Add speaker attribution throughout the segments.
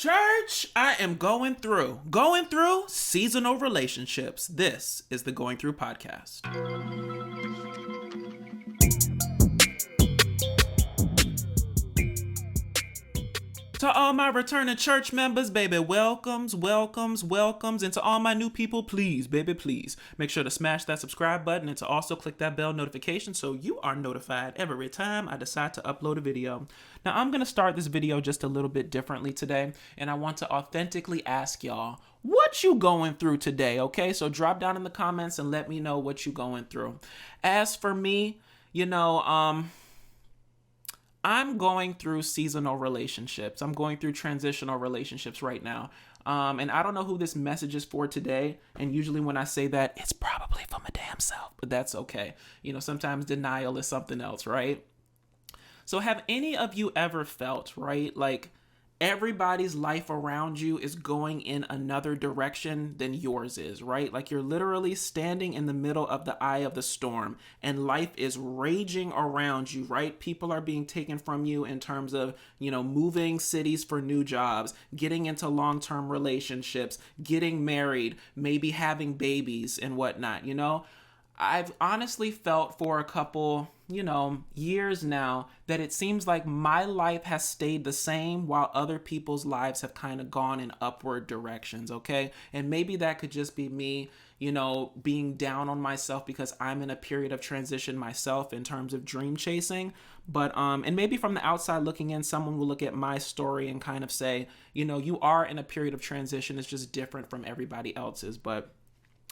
Speaker 1: Church, I am going through seasonal relationships. This is the Going Through podcast. To all my returning church members, baby, welcomes. And to all my new people, please, baby, please, make sure to smash that subscribe button and to also click that bell notification so you are notified every time I decide to upload a video. Now, I'm going to start this video just a little bit differently today, and I want to authentically ask y'all, what you going through today, okay? So drop down in the comments and let me know what you going through. As for me, I'm going through seasonal relationships. I'm going through transitional relationships right now. And I don't know who this message is for today. And usually when I say that, it's probably for my damn self, but that's okay. Sometimes denial is something else, right? So have any of you ever felt, right, like everybody's life around you is going in another direction than yours is, right? Like you're literally standing in the middle of the eye of the storm and life is raging around you, right? People are being taken from you in terms of, moving cities for new jobs, getting into long-term relationships, getting married, maybe having babies and whatnot, I've honestly felt for a couple, years now that it seems like my life has stayed the same while other people's lives have kind of gone in upward directions, okay? And maybe that could just be me, being down on myself because I'm in a period of transition myself in terms of dream chasing. But, and maybe from the outside looking in, someone will look at my story and kind of say, you are in a period of transition. It's just different from everybody else's. But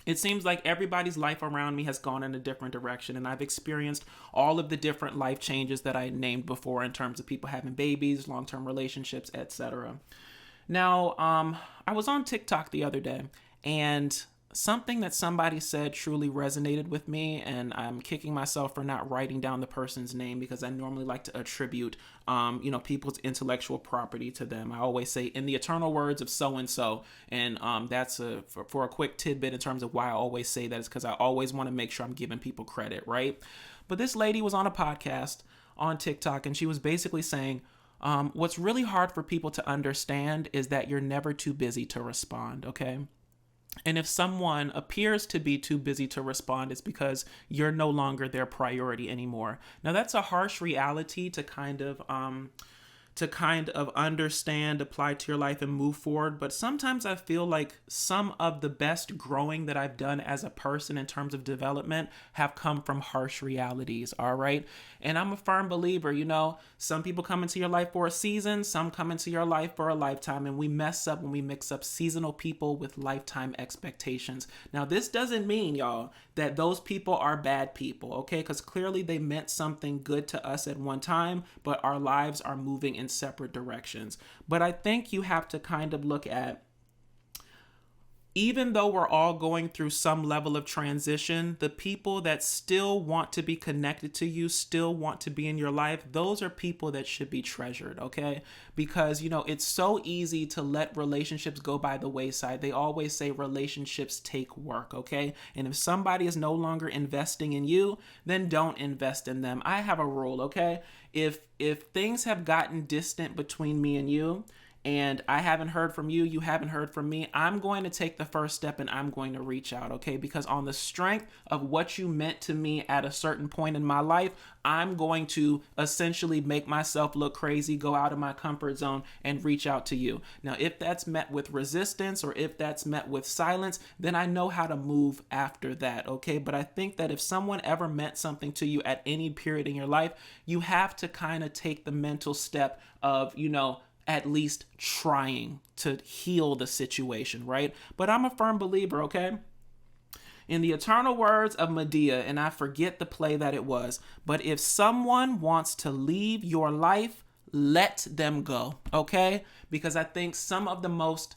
Speaker 1: it seems like everybody's life around me has gone in a different direction, and I've experienced all of the different life changes that I named before in terms of people having babies, long-term relationships, etc. Now, I was on TikTok the other day, and something that somebody said truly resonated with me, and I'm kicking myself for not writing down the person's name because I normally like to attribute, people's intellectual property to them. I always say, in the eternal words of so-and-so, and that's for a quick tidbit in terms of why I always say that is because I always want to make sure I'm giving people credit, right? But this lady was on a podcast on TikTok, and she was basically saying, what's really hard for people to understand is that you're never too busy to respond, okay? And if someone appears to be too busy to respond, it's because you're no longer their priority anymore. Now, that's a harsh reality to kind of understand, apply to your life and move forward. But sometimes I feel like some of the best growing that I've done as a person in terms of development have come from harsh realities. All right. And I'm a firm believer, some people come into your life for a season, some come into your life for a lifetime, and we mess up when we mix up seasonal people with lifetime expectations. Now, this doesn't mean, y'all, that those people are bad people, okay? Because clearly they meant something good to us at one time, but our lives are moving in separate directions. But I think you have to kind of look at, even though we're all going through some level of transition, the people that still want to be connected to you, still want to be in your life, those are people that should be treasured, okay? Because, it's so easy to let relationships go by the wayside. They always say relationships take work, okay? And if somebody is no longer investing in you, then don't invest in them. I have a rule, okay? If things have gotten distant between me and you, and I haven't heard from you, you haven't heard from me, I'm going to take the first step and I'm going to reach out, okay? Because on the strength of what you meant to me at a certain point in my life, I'm going to essentially make myself look crazy, go out of my comfort zone, and reach out to you. Now, if that's met with resistance or if that's met with silence, then I know how to move after that, okay? But I think that if someone ever meant something to you at any period in your life, you have to kind of take the mental step of, at least trying to heal the situation, right? But I'm a firm believer, okay? In the eternal words of Medea, and I forget the play that it was, but if someone wants to leave your life, let them go, okay? Because I think some of the most,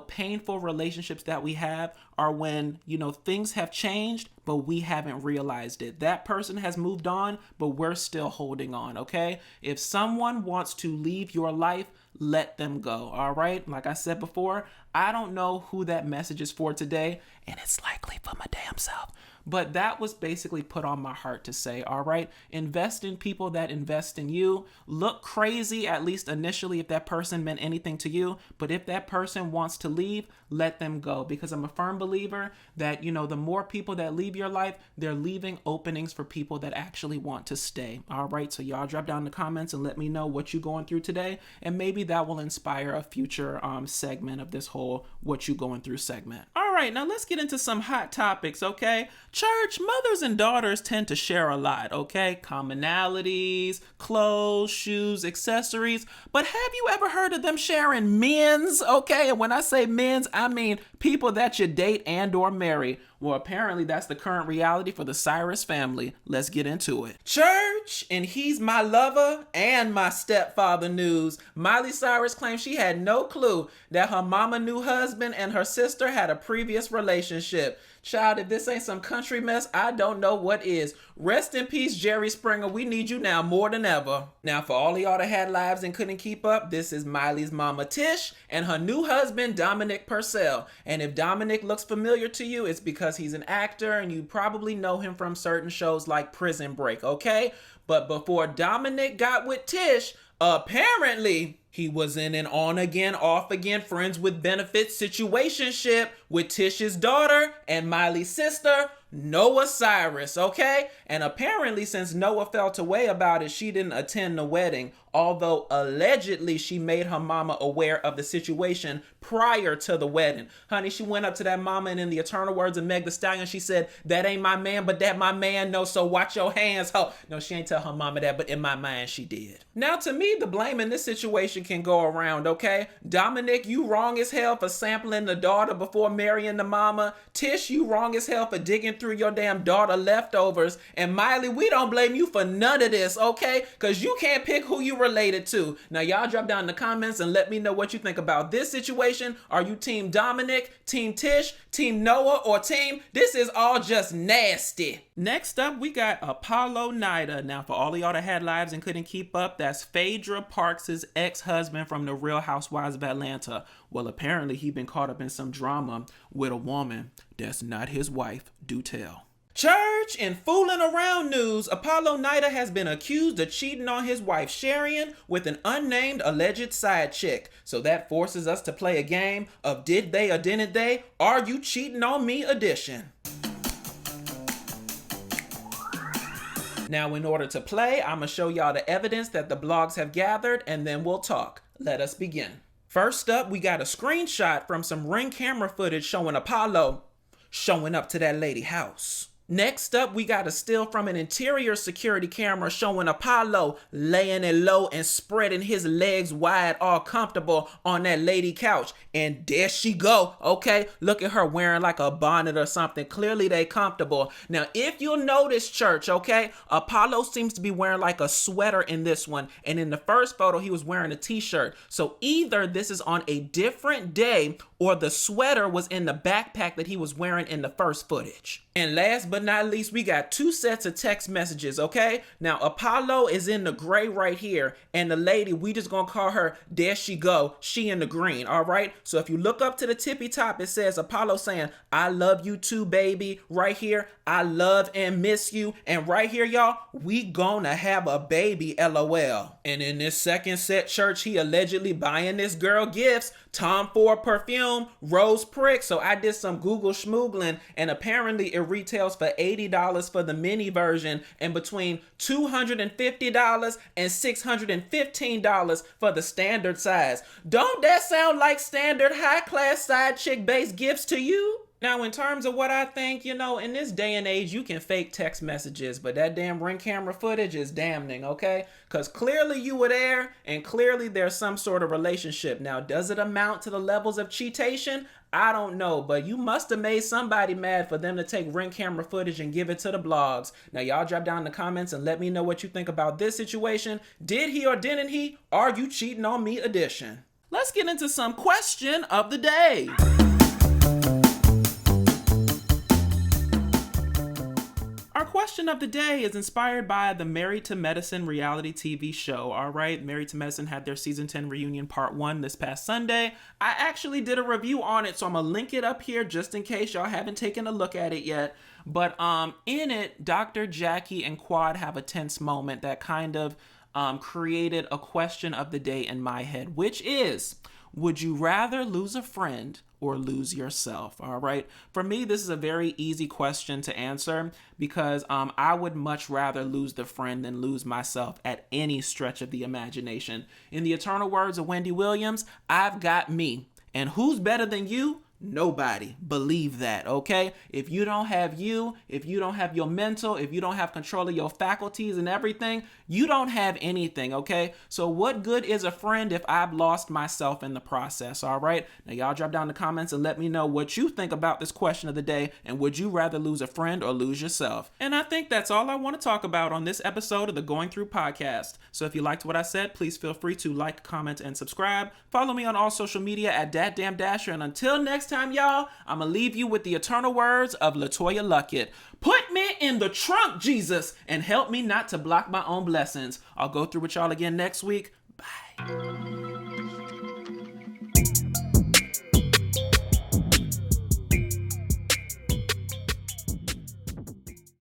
Speaker 1: painful relationships that we have are when, things have changed, but we haven't realized it. That person has moved on, but we're still holding on, okay? If someone wants to leave your life, let them go, all right? Like I said before, I don't know who that message is for today, and it's likely for my damn self. But that was basically put on my heart to say, all right, invest in people that invest in you. Look crazy, at least initially, if that person meant anything to you. But if that person wants to leave, let them go. Because I'm a firm believer that, the more people that leave your life, they're leaving openings for people that actually want to stay. All right, so y'all drop down in the comments and let me know what you're going through today. And maybe that will inspire a future segment of this whole what you going through segment. All right, now let's get into some hot topics, okay? Church, mothers and daughters tend to share a lot, okay? Commonalities, clothes, shoes, accessories. But have you ever heard of them sharing men's, okay? And when I say men's, I mean people that you date and or marry. Well, apparently that's the current reality for the Cyrus family. Let's get into it. Church, and he's my lover and my stepfather news. Miley Cyrus claims she had no clue that her mama new husband and her sister had a previous relationship. Child, if this ain't some country mess, I don't know what is. Rest in peace, Jerry Springer. We need you now more than ever. Now, for all of y'all that had lives and couldn't keep up, this is Miley's mama Tish and her new husband, Dominic Purcell. And if Dominic looks familiar to you, it's because he's an actor and you probably know him from certain shows like Prison Break, okay? But before Dominic got with Tish, apparently he was in an on-again, off-again, friends with benefits situationship with Tish's daughter and Miley's sister, Noah Cyrus, okay? And apparently, since Noah felt away about it, she didn't attend the wedding, although allegedly she made her mama aware of the situation prior to the wedding. Honey, she went up to that mama and in the eternal words of Meg Thee Stallion, she said, that ain't my man, but that my man knows, so watch your hands, ho. No, she ain't tell her mama that, but in my mind, she did. Now, to me, the blame in this situation can go around, okay? Dominic, you wrong as hell for sampling the daughter before marrying the mama. Tish, you wrong as hell for digging through your damn daughter leftovers. And Miley, we don't blame you for none of this, okay? Because you can't pick who you related to. Now, y'all drop down in the comments and let me know what you think about this situation. Are you team Dominic, team Tish, team Noah, or team this is all just nasty? Next up, we got Apollo Nida. Now, for all of y'all that had lives and couldn't keep up, that's Phaedra Parks' ex-husband from the Real Housewives of Atlanta. Well, apparently he been caught up in some drama with a woman that's not his wife. Do tell. Church, in fooling around news, Apollo Nida has been accused of cheating on his wife Sharon with an unnamed alleged side chick. So that forces us to play a game of did they or didn't they? Are you cheating on me edition? Now, in order to play, I'm going to show y'all the evidence that the blogs have gathered, and then we'll talk. Let us begin. First up, we got a screenshot from some Ring camera footage showing Apollo showing up to that lady house. Next up, we got a still from an interior security camera showing Apollo laying it low and spreading his legs wide, all comfortable on that lady couch. And there she go, okay? Look at her wearing like a bonnet or something. Clearly they comfortable. Now, if you'll notice, church, okay, Apollo seems to be wearing like a sweater in this one. And in the first photo, he was wearing a t-shirt. So either this is on a different day or the sweater was in the backpack that he was wearing in the first footage. And last but not least, we got two sets of text messages, okay? Now, Apollo is in the gray right here, and the lady, we just gonna call her, there she go, she in the green, all right? So if you look up to the tippy top, it says Apollo saying, I love you too, baby. Right here, I love and miss you. And right here, y'all, we gonna have a baby, LOL. And in this second set, church, he allegedly buying this girl gifts, Tom Ford perfume, Rose Prick. So I did some Google schmoogling, and apparently it retails for $80 for the mini version and between $250 and $615 for the standard size. Don't that sound like standard high-class side chick-based gifts to you? Now, in terms of what I think, in this day and age, you can fake text messages, but that damn Ring camera footage is damning, okay? Because clearly you were there, and clearly there's some sort of relationship. Now, does it amount to the levels of cheatation? I don't know, but you must have made somebody mad for them to take Ring camera footage and give it to the blogs. Now, y'all drop down in the comments and let me know what you think about this situation. Did he or didn't he? Are you cheating on me edition? Let's get into some question of the day. Our question of the day is inspired by the Married to Medicine reality TV show. All right, Married to Medicine had their season 10 reunion part 1 this past Sunday. I actually did a review on it, so I'm gonna link it up here just in case y'all haven't taken a look at it yet. But in it, Dr. Jackie and Quad have a tense moment that kind of created a question of the day in my head, which is, would you rather lose a friend or lose yourself? All right. For me, this is a very easy question to answer because I would much rather lose the friend than lose myself at any stretch of the imagination. In the eternal words of Wendy Williams, I've got me. And who's better than you? Nobody. Believe that, okay? If you don't have you, if you don't have your mental, if you don't have control of your faculties and everything, you don't have anything, okay? So what good is a friend if I've lost myself in the process, all right? Now, y'all drop down in the comments and let me know what you think about this question of the day, and would you rather lose a friend or lose yourself? And I think that's all I want to talk about on this episode of the Going Through podcast. So if you liked what I said, please feel free to like, comment, and subscribe. Follow me on all social media at DadDamnDasher, and until next time, y'all, I'm gonna leave you with the eternal words of LaToya Luckett. Put me in the trunk, Jesus, and help me not to block my own blessings. I'll go through with y'all again next week. Bye.